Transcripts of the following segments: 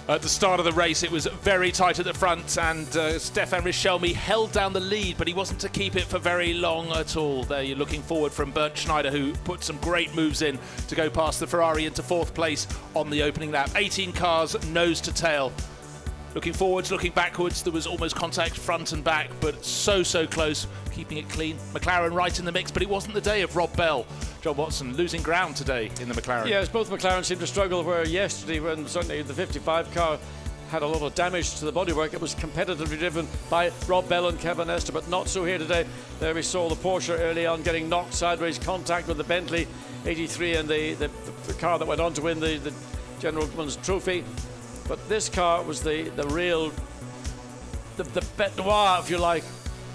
At the start of the race, it was very tight at the front, and Stefan Richelme held down the lead, but he wasn't to keep it for very long at all. There you're looking forward from Bernd Schneider, who put some great moves in to go past the Ferrari into 4th place on the opening lap. 18 cars, nose to tail. Looking forwards, looking backwards, there was almost contact front and back, but so close, keeping it clean. McLaren right in the mix, but it wasn't the day of Rob Bell. John Watson losing ground today in the McLaren. Yes, both McLaren seemed to struggle, where yesterday, when certainly the 55 car had a lot of damage to the bodywork, it was competitively driven by Rob Bell and Kevin Estre, but not so here today. There we saw the Porsche early on getting knocked sideways, contact with the Bentley 83 and the car that went on to win the Gentleman's Trophy. But this car was the real, the bête noire, if you like,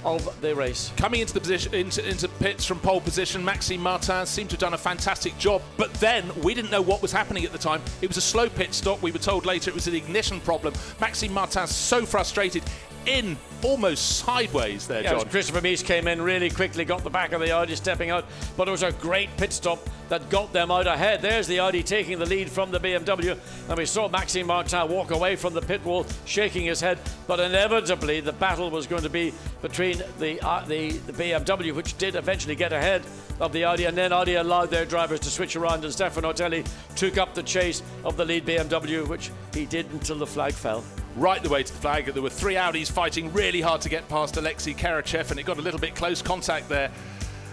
of the race. Coming into the position, into pits from pole position, Maxime Martin seemed to have done a fantastic job, but then we didn't know what was happening at the time. It was a slow pit stop. We were told later it was an ignition problem. Maxime Martin so frustrated, in almost sideways there, John. Christopher Mies came in really quickly, got the back of the Audi stepping out, but it was a great pit stop that got them out ahead. There's the Audi taking the lead from the BMW, and we saw Maxime Martin walk away from the pit wall shaking his head, but inevitably the battle was going to be between the BMW, which did eventually get ahead of the Audi, and then Audi allowed their drivers to switch around, and Stefano Otelli took up the chase of the lead BMW, which he did until the flag fell. Right the way to the flag. There were 3 Audis fighting really hard to get past Alexei Karachev, and it got a little bit close contact there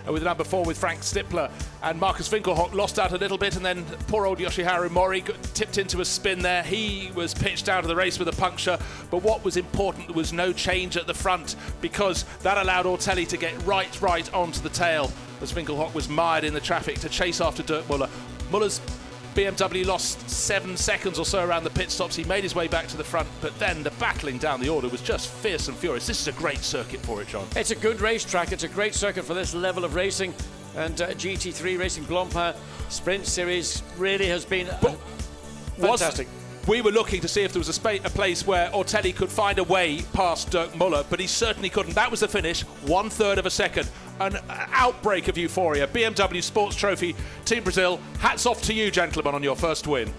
with number 4 with Frank Stippler, and Markus Winkelhock lost out a little bit, and then poor old Yoshiharu Mori got tipped into a spin there. He was pitched out of the race with a puncture, but what was important, there was no change at the front, because that allowed Ortelli to get right onto the tail as Winkelhock was mired in the traffic to chase after Dirk Muller. Muller's BMW lost 7 seconds or so around the pit stops. He made his way back to the front, but then the battling down the order was just fierce and furious. This is a great circuit for it, John. It's a good racetrack. It's a great circuit for this level of racing, and GT3 Racing Blancpain Sprint Series really has been fantastic. We were looking to see if there was a place where Ortelli could find a way past Dirk Muller, but he certainly couldn't. That was the finish, 1/3 of a second. An outbreak of euphoria. BMW Sports Trophy, Team Brazil, hats off to you, gentlemen, on your first win.